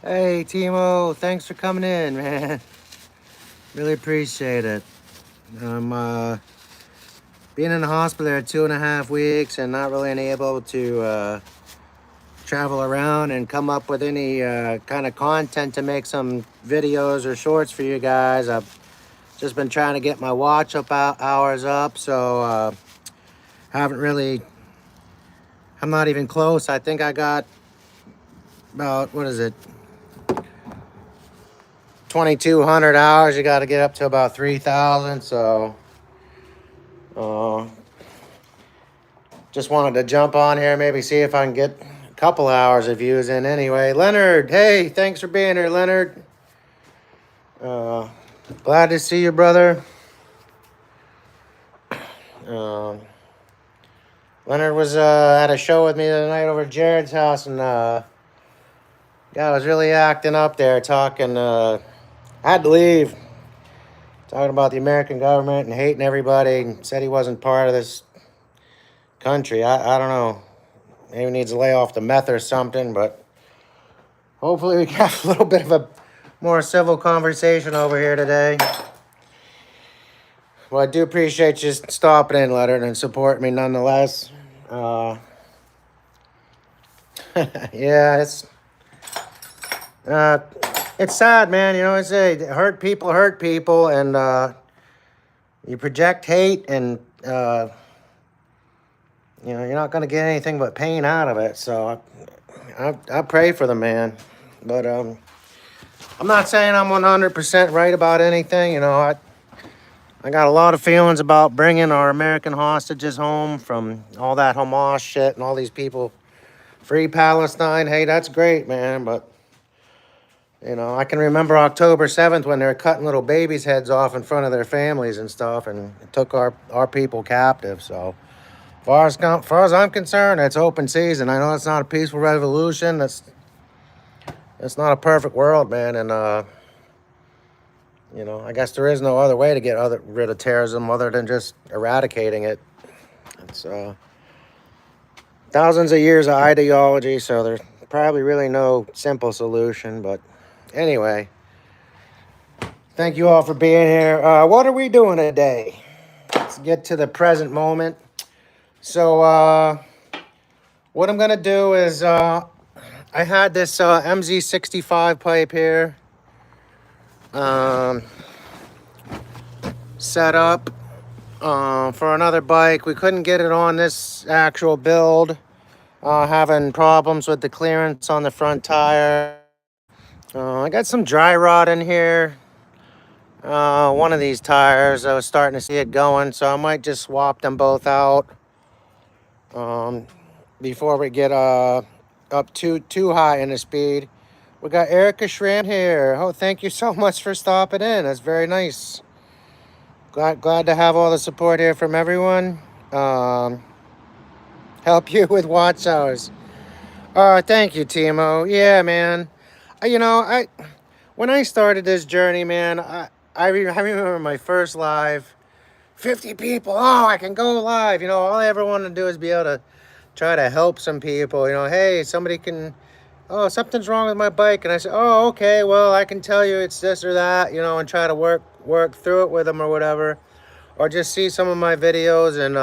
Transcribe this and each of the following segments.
Hey, Timo, thanks for coming in, man. Really appreciate it. I'm being in the hospital there 2.5 weeks and not really able to travel around and come up with any kind of content to make some videos or shorts for you guys. I've just been trying to get my watch up hours up, so haven't really. I'm not even close. I think I got about, what is it, 2,200 hours. You got to get up to about 3,000. So uh, just wanted to jump on here, maybe see if I can get a couple hours of views in anyway. Leonard, hey, thanks for being here, Leonard. Uh, Glad to see you, brother. Um, Leonard was at a show with me the other night over at Jared's house, and yeah, I was really acting up there, talking. I had to leave, talking about the American government and hating everybody, and said he wasn't part of this country. I don't know. Maybe needs to lay off the meth or something, but hopefully we can have a little bit of a more civil conversation over here today. Well, I do appreciate you stopping in, Leonard, and supporting me nonetheless. Yeah, uh, it's sad, man. You know, I say hurt people, and you project hate, and you know, you're not going to get anything but pain out of it. So I pray for the man, but I'm not saying I'm 100% right about anything. You know, I got a lot of feelings about bringing our American hostages home from all that Hamas shit and all these people. Free Palestine. Hey, that's great, man. But, you know, I can remember October 7th when they were cutting little babies' heads off in front of their families and stuff, and took our people captive. So, far as I'm concerned, it's open season. I know it's not a peaceful revolution. It's not a perfect world, man. And, you know, I guess there is no other way to get rid of terrorism other than just eradicating it. It's thousands of years of ideology, so there's probably really no simple solution. But anyway, thank you all for being here. What are we doing today? Let's get to the present moment. So what I'm gonna do is I had this MZ65 pipe here set up for another bike. We couldn't get it on this actual build. Having problems with the clearance on the front tire. I got some dry rot in here. One of these tires, I was starting to see it going, so I might just swap them both out before we get up too high in the speed. We got Erica Schramm here. Oh, thank you so much for stopping in. That's very nice. Glad to have all the support here from everyone. Help you with watch hours. Thank you, Timo. Yeah, man. You know, when I started this journey, man, I remember my first live. 50 people. Oh, I can go live. You know, all I ever wanted to do is be able to try to help some people. You know, hey, somebody can. Oh, something's wrong with my bike, and I said, oh, okay. Well, I can tell you it's this or that. You know, and try to work through it with them or whatever, or just see some of my videos and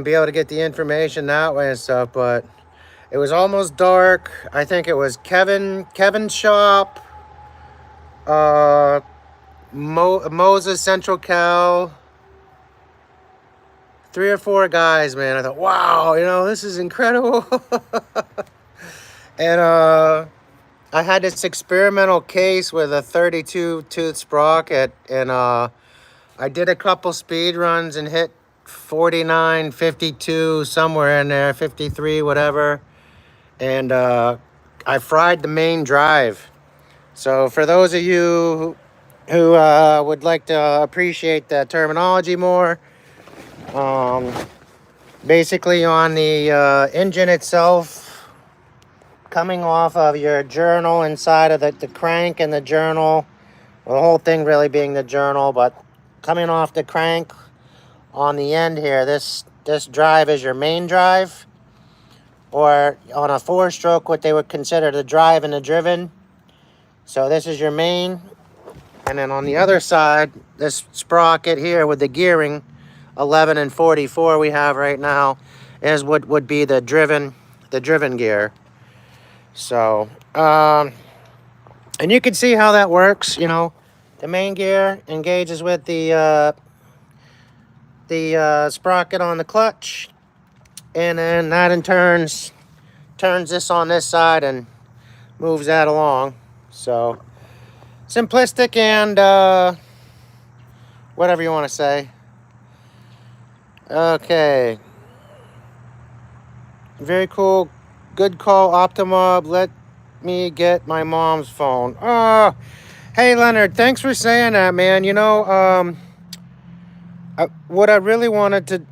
be able to get the information that way and stuff. But it was almost dark. I think it was Kevin's shop, Moses Central Cal, 3 or 4 guys, man. I thought, wow, you know, this is incredible. And I had this experimental case with a 32 tooth sprocket, and I did a couple speed runs and hit 49, 52, somewhere in there, 53, whatever. And I fried the main drive. So for those of you who would like to appreciate that terminology more, basically on the engine itself, coming off of your journal inside of the crank and the journal, well, the whole thing really being the journal, but coming off the crank on the end here, this drive is your main drive. or on a 4-stroke, what they would consider the drive and the driven. So this is your main. And then on the other side, this sprocket here with the gearing, 11 and 44 we have right now, is what would be the driven gear. So, and you can see how that works. You know, the main gear engages with the sprocket on the clutch, and then that in turns this on this side and moves that along. So simplistic and whatever you want to say. Okay. Very cool. Good call, Optimob. Let me get my mom's phone. Oh, hey, Leonard. Thanks for saying that, man. You know, what I really wanted to...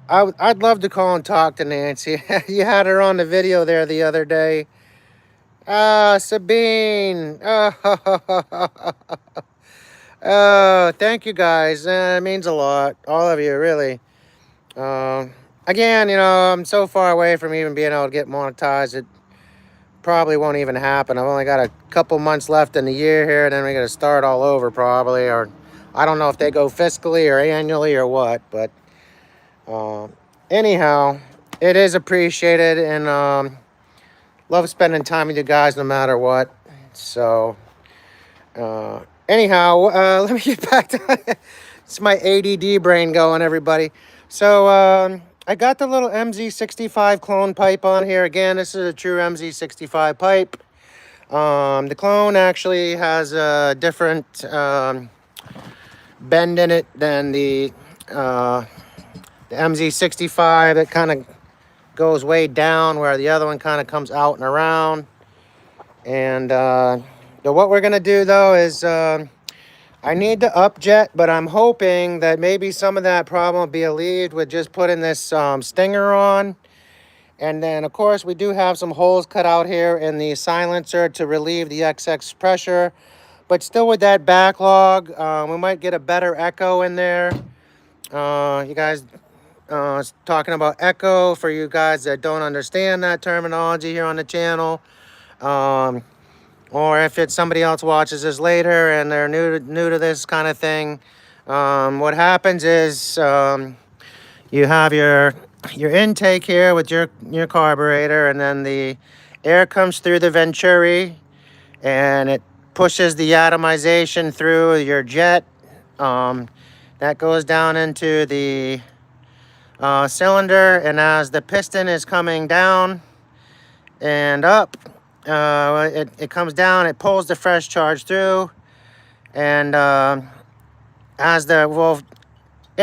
I'd love to call and talk to Nancy. You had her on the video there the other day. Sabine. Oh, thank you guys. It means a lot. All of you, really. Again, you know, I'm so far away from even being able to get monetized. It probably won't even happen. I've only got a couple months left in the year here, and then we got to start all over probably. Or I don't know if they go fiscally or annually or what. But anyhow, it is appreciated, and love spending time with you guys no matter what. So anyhow, let me get back to it's my ADD brain going, everybody. So I got the little MZ65 clone pipe on here. Again, this is a true MZ65 pipe. The clone actually has a different bend in it than the MZ65. That kind of goes way down, where the other one kind of comes out and around. And what we're going to do, though, is... I need to upjet, but I'm hoping that maybe some of that problem will be alleviated with just putting this stinger on. And then, of course, we do have some holes cut out here in the silencer to relieve the excess pressure. But still with that backlog, we might get a better echo in there. You guys, talking about echo for you guys that don't understand that terminology here on the channel. Or if it's somebody else watches this later and they're new to this kind of thing, what happens is you have your intake here with your carburetor, and then the air comes through the venturi, and it pushes the atomization through your jet. That goes down into the cylinder, and as the piston is coming down and up, it comes down, it pulls the fresh charge through, and in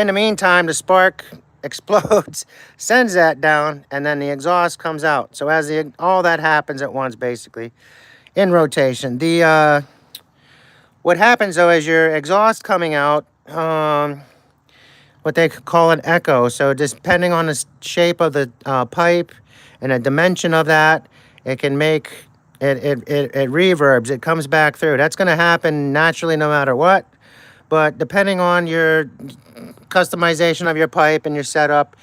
the meantime, the spark explodes, sends that down, and then the exhaust comes out. So as all that happens at once, basically, in rotation. What happens, though, is your exhaust coming out, what they call an echo. So just depending on the shape of the pipe and the dimension of that, it can make... It reverbs, it comes back through. That's going to happen naturally no matter what. But depending on your customization of your pipe and your setup,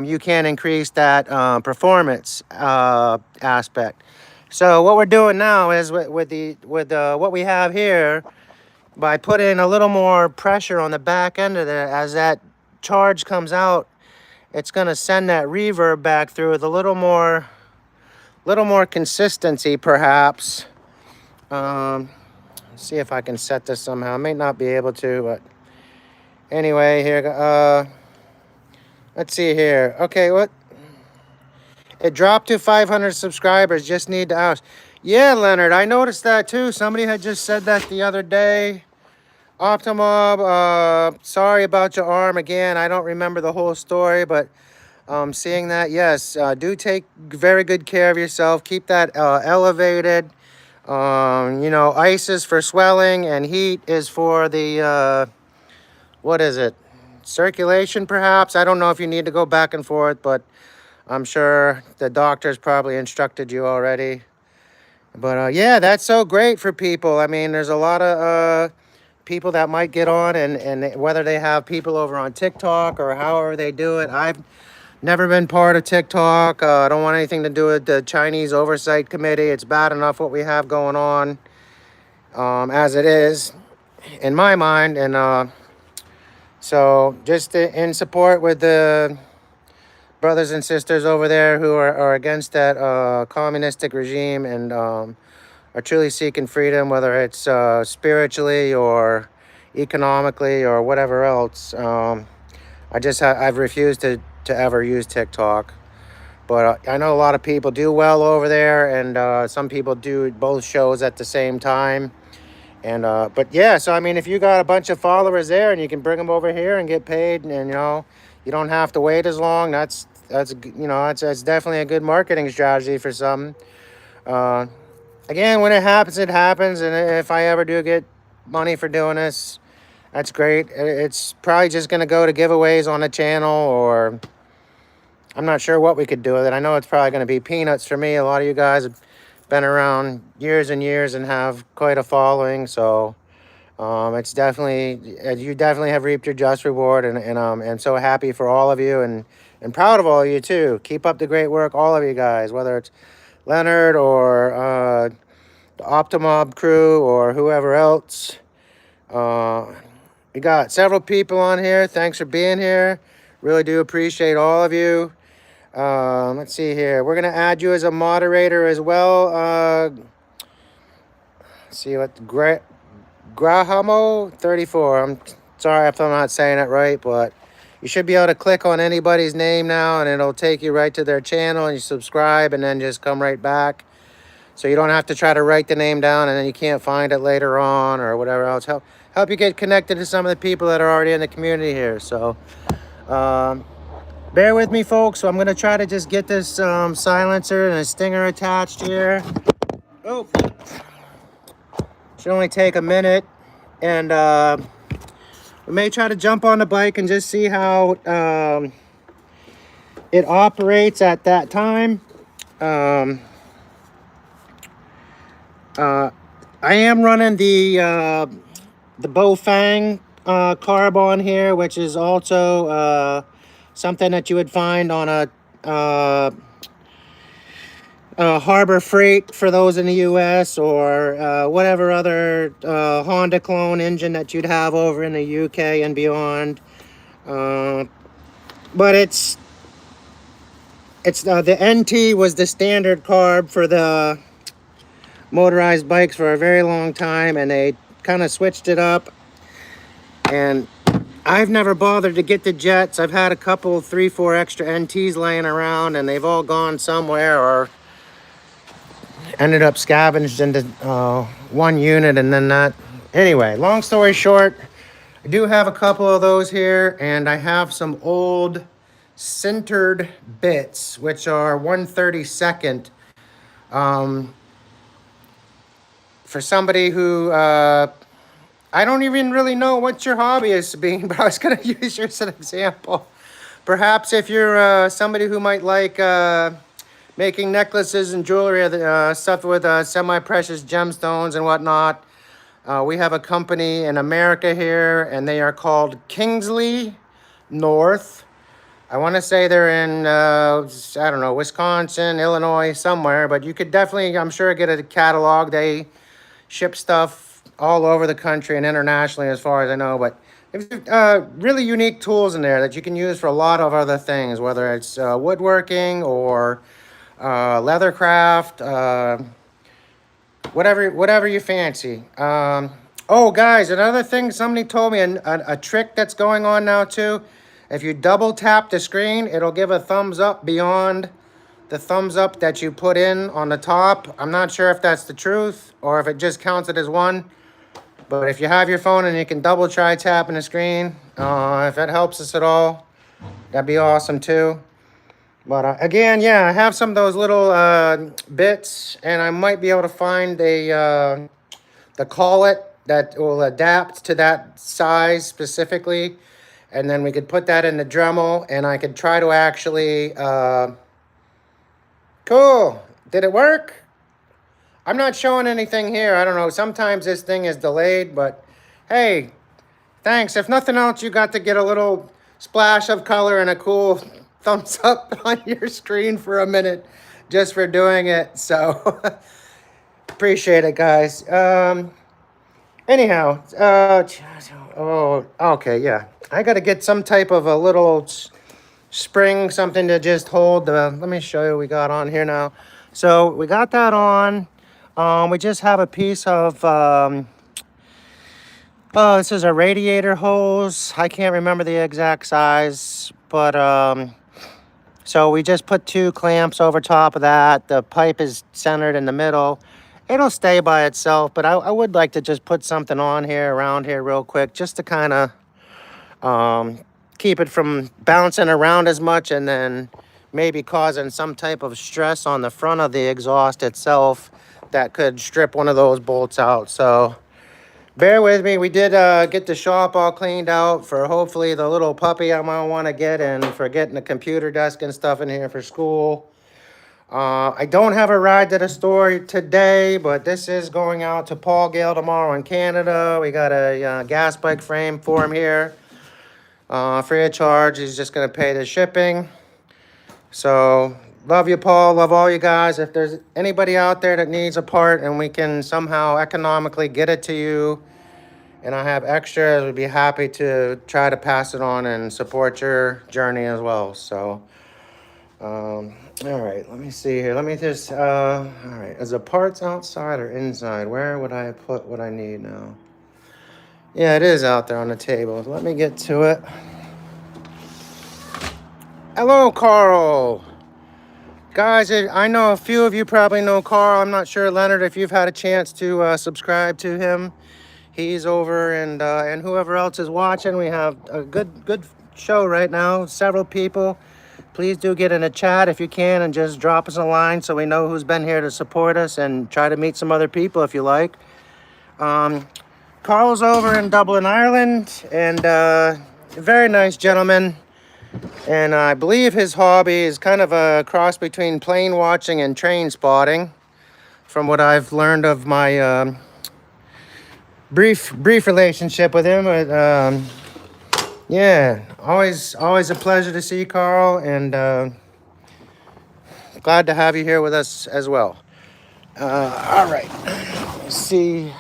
you can increase that performance aspect. So what we're doing now is with what we have here, by putting a little more pressure on the back end of it, as that charge comes out, it's going to send that reverb back through with a little more consistency, perhaps. Let's see if I can set this somehow. I may not be able to, but anyway, here. Let's see here. Okay, what? It dropped to 500 subscribers. Just need to ask. Yeah, Leonard, I noticed that too. Somebody had just said that the other day. Optimob, sorry about your arm again. I don't remember the whole story, but seeing that, yes, do take very good care of yourself. Keep that elevated. You know, ice is for swelling, and heat is for the, what is it? Circulation, perhaps? I don't know if you need to go back and forth, but I'm sure the doctor's probably instructed you already. But, yeah, that's so great for people. I mean, there's a lot of people that might get on, and whether they have people over on TikTok or however they do it, I've Never been part of TikTok. I don't want anything to do with the Chinese Oversight Committee. It's bad enough what we have going on as it is, in my mind. And so just in support with the brothers and sisters over there who are against that communistic regime and are truly seeking freedom, whether it's spiritually or economically or whatever else. I've refused to ever use TikTok. But I know a lot of people do well over there, and some people do both shows at the same time. And but yeah, so I mean, if you got a bunch of followers there, and you can bring them over here and get paid, and you know, you don't have to wait as long. That's you know, that's definitely a good marketing strategy for some. Uh, Again, when it happens, it happens. And if I ever do get money for doing this, that's great. It's probably just gonna go to giveaways on the channel, or I'm not sure what we could do with it. I know it's probably going to be peanuts for me. A lot of you guys have been around years and years and have quite a following. So it's definitely, you definitely have reaped your just reward. And I'm so happy for all of you and proud of all of you too. Keep up the great work, all of you guys, whether it's Leonard or the Optimob crew or whoever else. We got several people on here. Thanks for being here. Really do appreciate all of you. Let's see here. We're going to add you as a moderator as well. Let's see what Grahamo 34. I'm sorry if I'm not saying it right, but you should be able to click on anybody's name now and it'll take you right to their channel, and you subscribe and then just come right back. So you don't have to try to write the name down and then you can't find it later on or whatever else. Help you get connected to some of the people that are already in the community here. So bear with me, folks. So I'm going to try to just get this silencer and a stinger attached here. Oh, should only take a minute. And we may try to jump on the bike and just see how it operates at that time. I am running the Bofang carb on here, which is also something that you would find on a Harbor Freight for those in the U.S. or whatever other Honda clone engine that you'd have over in the U.K. and beyond. But it's the NT was the standard carb for the motorized bikes for a very long time, and they kind of switched it up. And I've never bothered to get the jets. I've had a couple, 3, 4 extra NTs laying around, and they've all gone somewhere or ended up scavenged into one unit, and then that. Anyway, long story short, I do have a couple of those here, and I have some old sintered bits, which are 1/32. For somebody who I don't even really know what your hobby is, being, but I was going to use yours as an example. Perhaps if you're somebody who might like making necklaces and jewelry, stuff with semi-precious gemstones and whatnot, we have a company in America here, and they are called Kingsley North. I want to say they're in, I don't know, Wisconsin, Illinois, somewhere, but you could definitely, I'm sure, get a catalog. They ship stuff all over the country and internationally, as far as I know, but there's really unique tools in there that you can use for a lot of other things, whether it's woodworking or leathercraft, whatever you fancy. Oh, guys, another thing, somebody told me a trick that's going on now too. If you double tap the screen, it'll give a thumbs up beyond the thumbs up that you put in on the top. I'm not sure if that's the truth or if it just counts it as one. But if you have your phone and you can double try tapping the screen, if it helps us at all, that'd be awesome too. But again, yeah, I have some of those little bits, and I might be able to find the collet that will adapt to that size specifically. And then we could put that in the Dremel, and I could try to actually... Cool. Did it work? I'm not showing anything here. I don't know. Sometimes this thing is delayed, but hey, thanks. If nothing else, you got to get a little splash of color and a cool thumbs up on your screen for a minute just for doing it. So appreciate it, guys. Anyhow, oh, okay, yeah. I got to get some type of a little spring, something to just hold the, let me show you what we got on here now. So we got that on. We just have a piece of, oh, this is a radiator hose. I can't remember the exact size, but, so we just put 2 clamps over top of that. The pipe is centered in the middle. It'll stay by itself, but I would like to just put something on here, around here real quick, just to kind of keep it from bouncing around as much and then maybe causing some type of stress on the front of the exhaust itself that could strip one of those bolts out. So bear with me. We did get the shop all cleaned out for hopefully the little puppy I might want to get, and for getting the computer desk and stuff in here for school. I don't have a ride to the store today, but this is going out to Paul Gale tomorrow in Canada. We got a gas bike frame for him here, free of charge. He's just going to pay the shipping. So love you, Paul. Love all you guys. If there's anybody out there that needs a part and we can somehow economically get it to you, and I have extras, we'd be happy to try to pass it on and support your journey as well. So all right, let me see here. Let me just, all right. Is the parts outside or inside? Where would I put what I need now? Yeah, it is out there on the table. Let me get to it. Hello, Carl. Guys, I know a few of you probably know Carl. I'm not sure, Leonard, if you've had a chance to subscribe to him. He's over, and whoever else is watching, we have a good show right now. Several people. Please do get in a chat if you can and just drop us a line so we know who's been here to support us, and try to meet some other people if you like. Carl's over in Dublin, Ireland, and a very nice gentleman. And I believe his hobby is kind of a cross between plane watching and train spotting, from what I've learned of my brief relationship with him. Yeah, always a pleasure to see Carl, and glad to have you here with us as well. All right, let's see.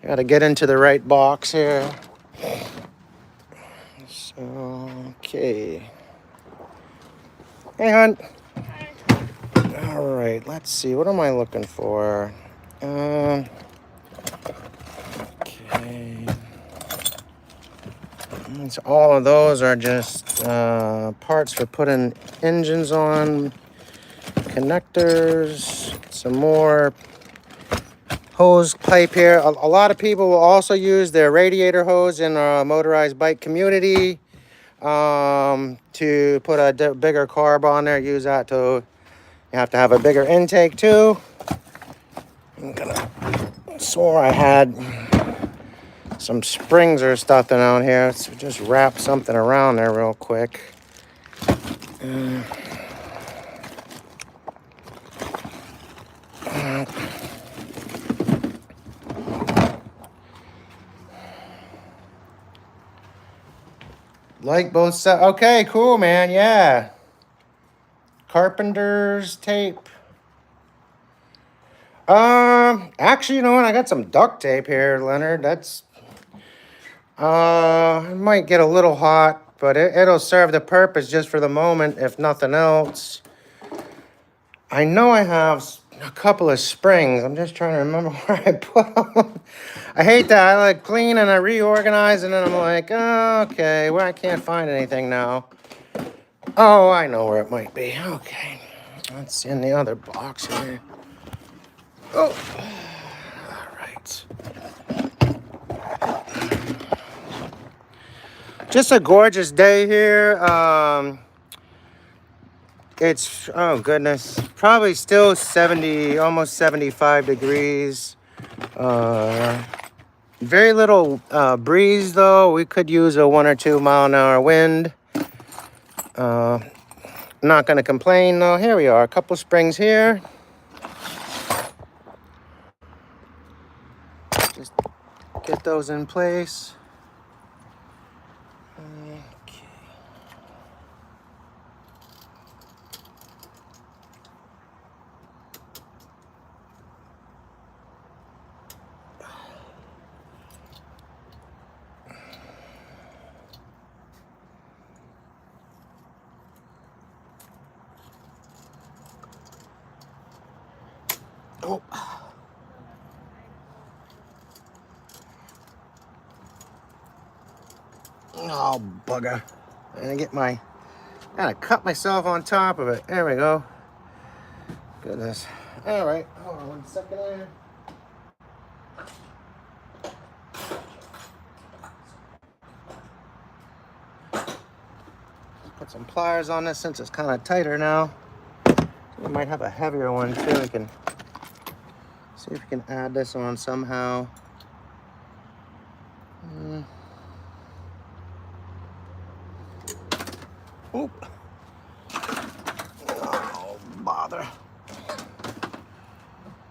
Got to get into the right box here. So, okay. Hey, hon. All right, let's see. What am I looking for? Okay. So all of those are just parts for putting engines on, connectors, some more hose pipe here. A lot of people will also use their radiator hose in our motorized bike community to put a bigger carb on there. Use that to, you have to have a bigger intake too. Swore I had some springs or stuff down here, so just wrap something around there real quick. Like both sides. Okay, cool, man. Yeah. Carpenter's tape. Actually, you know what? I got some duct tape here, Leonard. That's it might get a little hot, but it'll serve the purpose just for the moment, if nothing else. I know I have a couple of springs. I'm just trying to remember where I put them. I hate that. I like clean and I reorganize, and then I'm like, oh, okay, well, I can't find anything now. Oh, I know where it might be. Okay. That's in the other box here. Oh, all right. Just a gorgeous day here. It's, oh goodness, probably still 70, almost 75 degrees. Very little breeze though. We could use a 1 or 2 mile an hour wind. Not gonna complain though. Here we are, a couple springs here. Just get those in place. Okay. Oh. Oh, bugger. I'm gonna get my... Gotta cut myself on top of it. There we go. Goodness. All right. Hold on 1 second there. Put some pliers on this since it's kind of tighter now. We might have a heavier one too. We can see if we can add this on somehow. Oop. Oh, bother.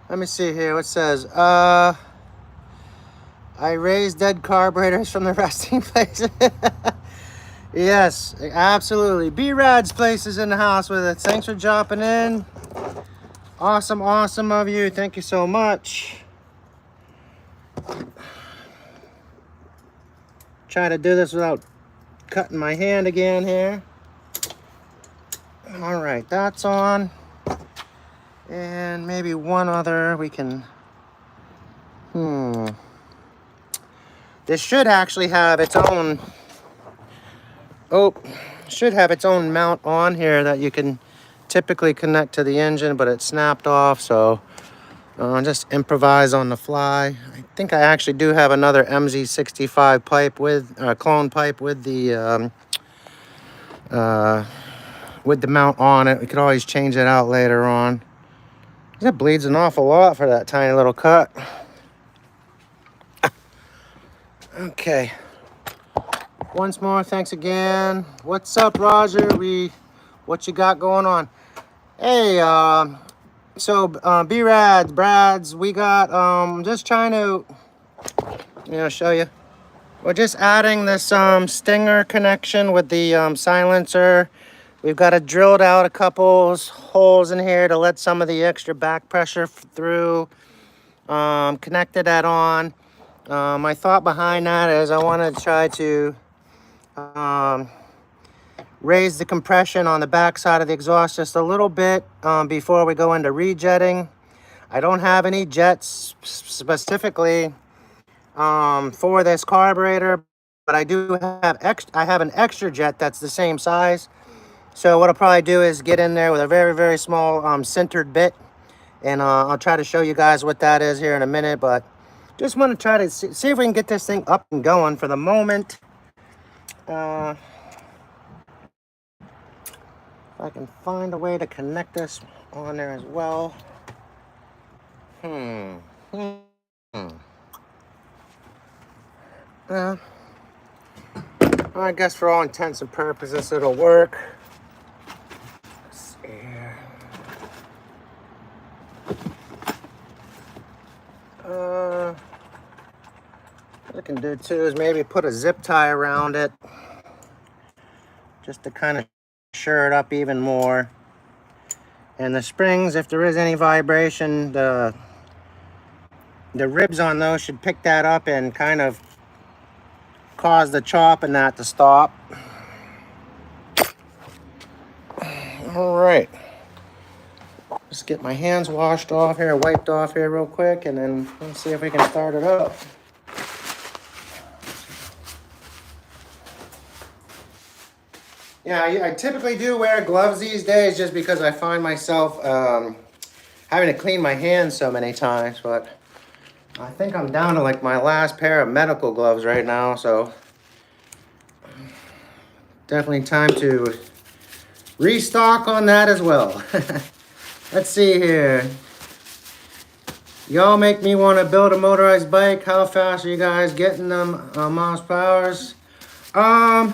Let me see here. What says? I raised dead carburetors from the resting place. Yes, absolutely. B-Rad's place is in the house with it. Thanks for dropping in. Awesome, awesome of you. Thank you so much. Try to do this without cutting my hand again here. All right, that's on. And maybe one other we can... This should actually have its own... should have its own mount on here that you can typically connect to the engine, but it snapped off, so just improvise on the fly. I think I actually do have another MZ65 pipe with clone pipe with the mount on it. We could always change it out later on. It bleeds an awful lot for that tiny little cut. Okay. Once more, thanks again. What's up, Roger? What you got going on? Hey, so B-Rads, Brads, we got just trying to show you. We're just adding this stinger connection with the silencer. We've got it drilled out a couple holes in here to let some of the extra back pressure through. Connected that on. My thought behind that is I want to try to raise the compression on the back side of the exhaust just a little bit before we go into rejetting. I don't have any jets specifically for this carburetor, but I do have I have an extra jet that's the same size. So what I'll probably do is get in there with a very, very small sintered bit, and I'll try to show you guys what that is here in a minute, but just want to try to see if we can get this thing up and going for the moment. If I can find a way to connect this on there as well. I guess for all intents and purposes it'll work. Let's see here. What I can do too is maybe put a zip tie around it just to kind of sure it up even more. And the springs, if there is any vibration, the ribs on those should pick that up and kind of cause the chop and that to stop. All right. Just get my hands washed off here, wiped off here real quick, and then let's see if we can start it up. Yeah, I typically do wear gloves these days just because I find myself having to clean my hands so many times, but I think I'm down to like my last pair of medical gloves right now, so definitely time to restock on that as well. Let's see here. Y'all make me want to build a motorized bike. How fast are you guys getting them miles per hour?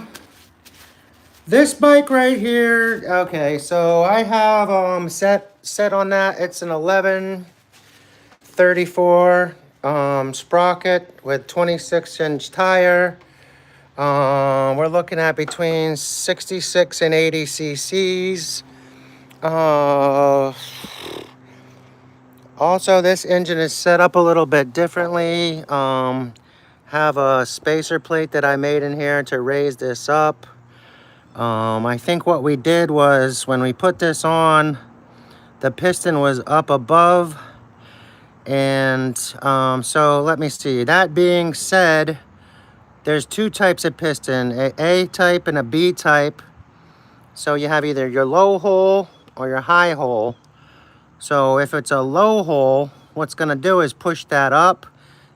This bike right here, okay, so I have set on that. It's an 1134 sprocket with 26-inch tire. We're looking at between 66 and 80 cc's. Also, this engine is set up a little bit differently. Have a spacer plate that I made in here to raise this up. I think what we did was when we put this on, the piston was up above And so let me see. That being said, there's two types of piston, a type and a B type. So you have either your low hole or your high hole. So if it's a low hole, what's going to do is push that up.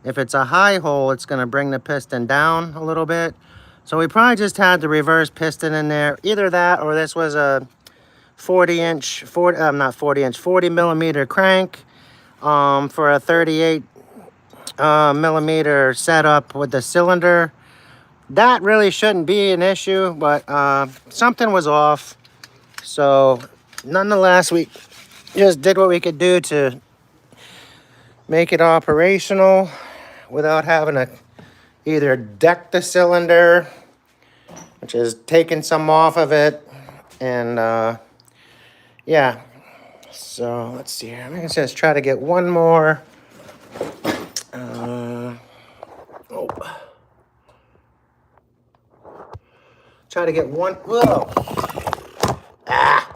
If it's a high hole, it's going to bring the piston down a little bit. So we probably just had the reverse piston in there. Either that or this was a 40 millimeter crank for a 38 millimeter setup with the cylinder. That really shouldn't be an issue, but something was off. So nonetheless, we just did what we could do to make it operational without having to either deck the cylinder, which is taking some off of it, and yeah. So let's see here. I'm gonna just try to get one more. Try to get one. Whoa. Ah.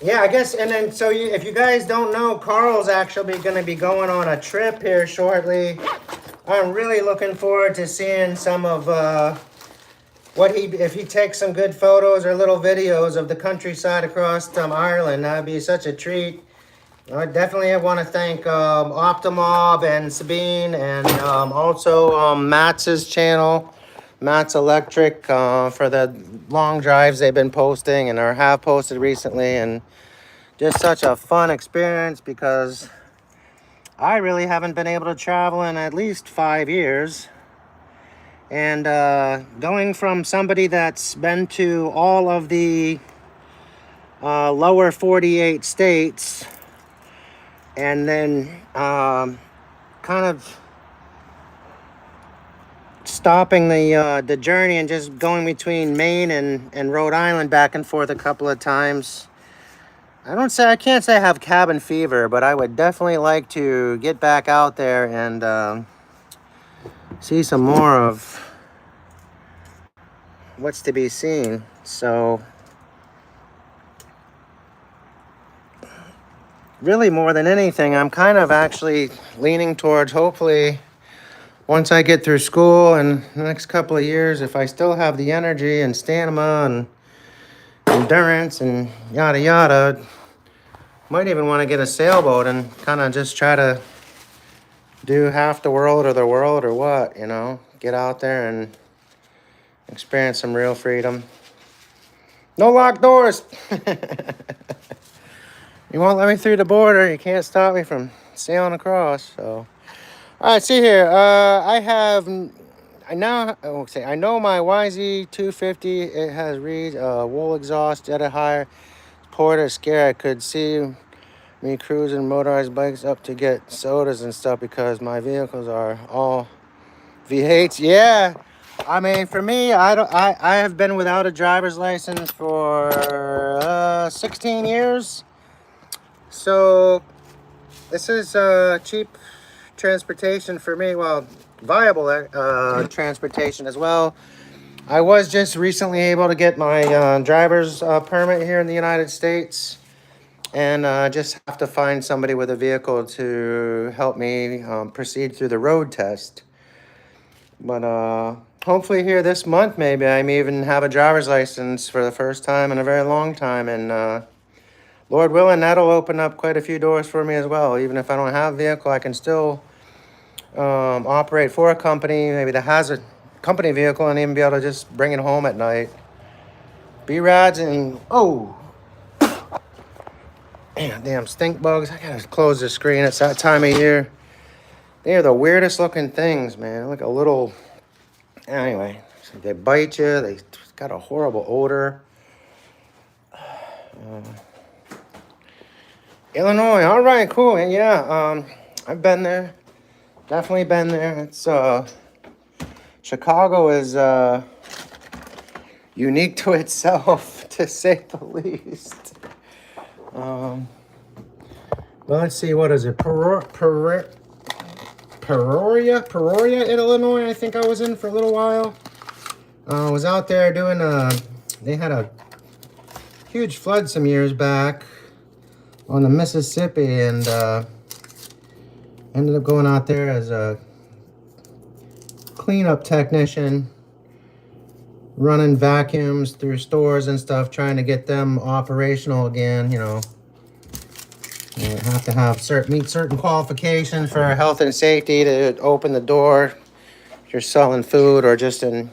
Yeah, I guess, and then, so if you guys don't know, Carl's actually going to be going on a trip here shortly. I'm really looking forward to seeing some of if he takes some good photos or little videos of the countryside across Ireland. That would be such a treat. I definitely want to thank Optimob and Sabine, and also Matt's channel, Matt's Electric, for the long drives they've been posting and or have posted recently. And just such a fun experience because I really haven't been able to travel in at least 5 years. And going from somebody that's been to all of the lower 48 states, and then kind of stopping the journey and just going between Maine and Rhode Island back and forth a couple of times. I can't say I have cabin fever, but I would definitely like to get back out there and see some more of what's to be seen. So really, more than anything, I'm kind of actually leaning towards, hopefully, once I get through school and the next couple of years, if I still have the energy and stamina and endurance and yada yada, might even want to get a sailboat and kind of just try to do half the world or what, you know, get out there and experience some real freedom. No locked doors. You won't let me through the border. You can't stop me from sailing across. So, all right, see here. I know my YZ250. It has reed wool exhaust, jet higher, porter scare. I could see me cruising motorized bikes up to get sodas and stuff because my vehicles are all V8s. Yeah, I mean, for me, I have been without a driver's license for 16 years. So this is cheap transportation for me. Well, viable transportation as well. I was just recently able to get my driver's permit here in the United States, and just have to find somebody with a vehicle to help me proceed through the road test. But hopefully here this month, maybe I may even have a driver's license for the first time in a very long time. And Lord willing, that'll open up quite a few doors for me as well. Even if I don't have a vehicle, I can still operate for a company, maybe that has a company vehicle, and even be able to just bring it home at night. B-Rads and, oh, damn stink bugs. I gotta close the screen. It's that time of year. They are the weirdest looking things, man. Like a little, anyway, they bite you. They got a horrible odor. Illinois, all right, cool. And yeah, I've been there. Definitely been there. It's Chicago is unique to itself, to say the least. Well, let's see, what is it? Peoria, Illinois. I think I was in for a little while. I was out there doing they had a huge flood some years back. on the Mississippi, and ended up going out there as a cleanup technician, running vacuums through stores and stuff, trying to get them operational again. You know, you have to have meet certain qualifications for health and safety to open the door if you're selling food or just in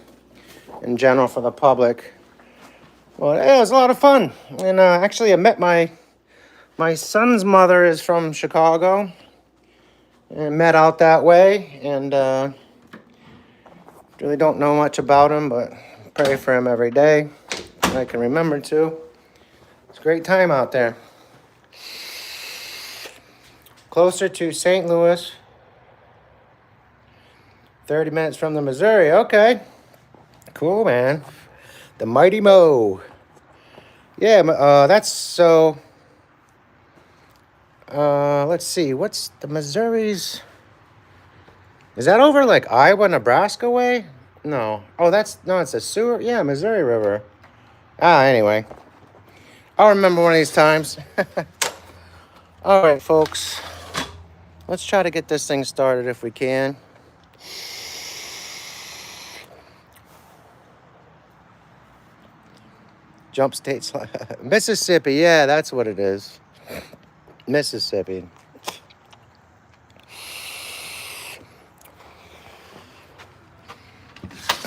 general for the public. Well, yeah, it was a lot of fun, and actually I met my son's mother is from Chicago, and met out that way, and really don't know much about him, but pray for him every day. I can remember to. It's a great time out there. Closer to St. Louis, 30 minutes from the Missouri. Okay, cool, man. The Mighty Mo. Yeah, that's so. Let's see. What's the Missouri's? Is that over like Iowa, Nebraska way? No. Oh, it's a sewer. Yeah, Missouri River. Anyway. I'll remember one of these times. All right, folks. Let's try to get this thing started if we can. Jump states. Mississippi. Yeah, that's what it is. Mississippi.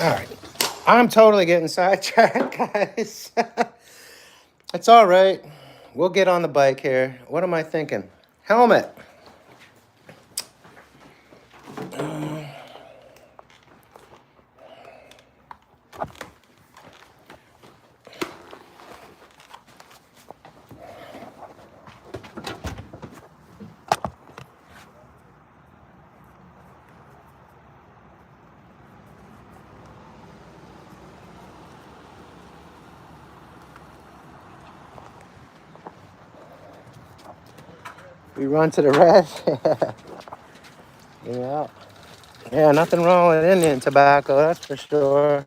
All right. I'm totally getting sidetracked, guys. It's all right. We'll get on the bike here. What am I thinking? Helmet. We run to the red. Yeah. Yeah, nothing wrong with Indian tobacco, that's for sure.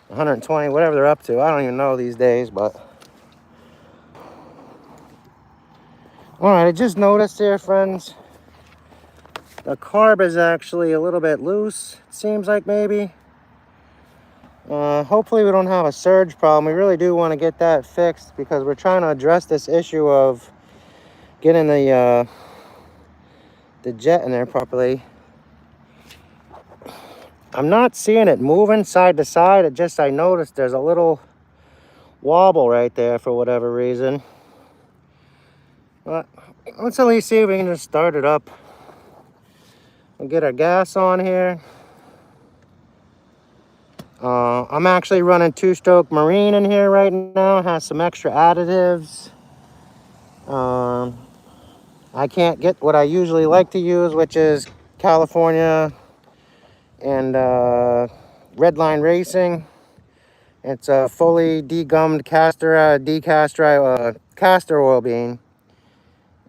120, whatever they're up to. I don't even know these days, but. All right, I just noticed here, friends, the carb is actually a little bit loose. It seems like maybe. Hopefully we don't have a surge problem. We really do want to get that fixed because we're trying to address this issue of getting the jet in there properly. I'm not seeing it moving side to side. I noticed there's a little wobble right there for whatever reason. But let's at least see if we can just start it up. We'll get our gas on here. I'm actually running 2-stroke Marine in here right now. It has some extra additives. I can't get what I usually like to use, which is California and Redline Racing. It's a fully degummed castor oil bean,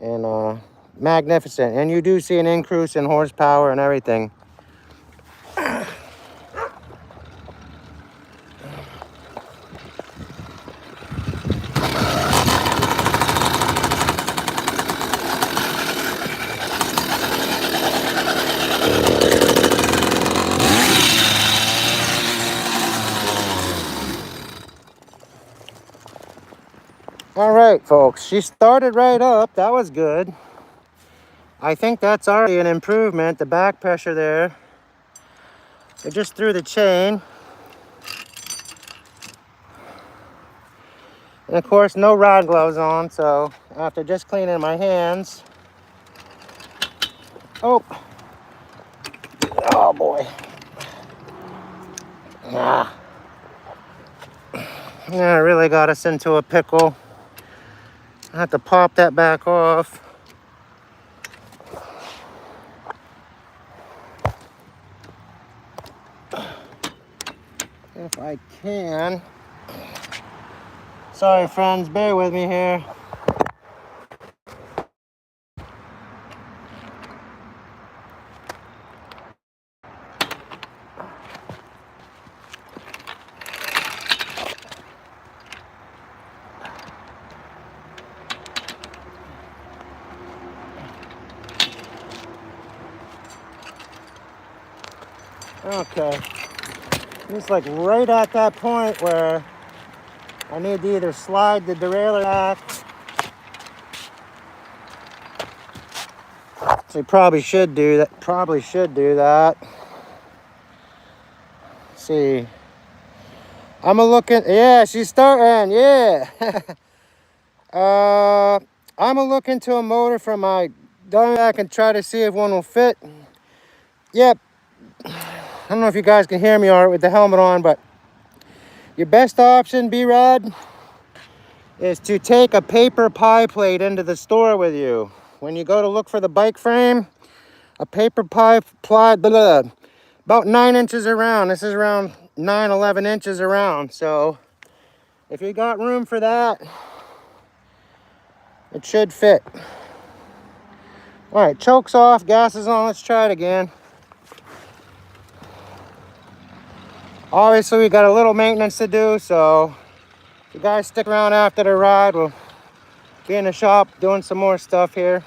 and magnificent. And you do see an increase in horsepower and everything. All right, folks, she started right up. That was good. I think that's already an improvement. The back pressure there. I just threw the chain. And of course, no ride gloves on, so after just cleaning my hands. Oh boy. Yeah, I really got us into a pickle. I have to pop that back off. If I can. Sorry, friends, bear with me here. Okay. It's like right at that point where I need to either slide the derailleur back. So you probably should do that. See. I'm looking. Yeah, she's starting. Yeah. I'm gonna look into a motor from my back and try to see if one will fit. Yep. I don't know if you guys can hear me all right with the helmet on, but your best option, B-Rod, is to take a paper pie plate into the store with you. When you go to look for the bike frame, a paper pie plate, about 9 inches around. This is around 11 inches around. So if you got room for that, it should fit. All right, choke's off, gas is on. Let's try it again. Obviously, we got a little maintenance to do, so if you guys stick around after the ride, we'll be in the shop doing some more stuff here.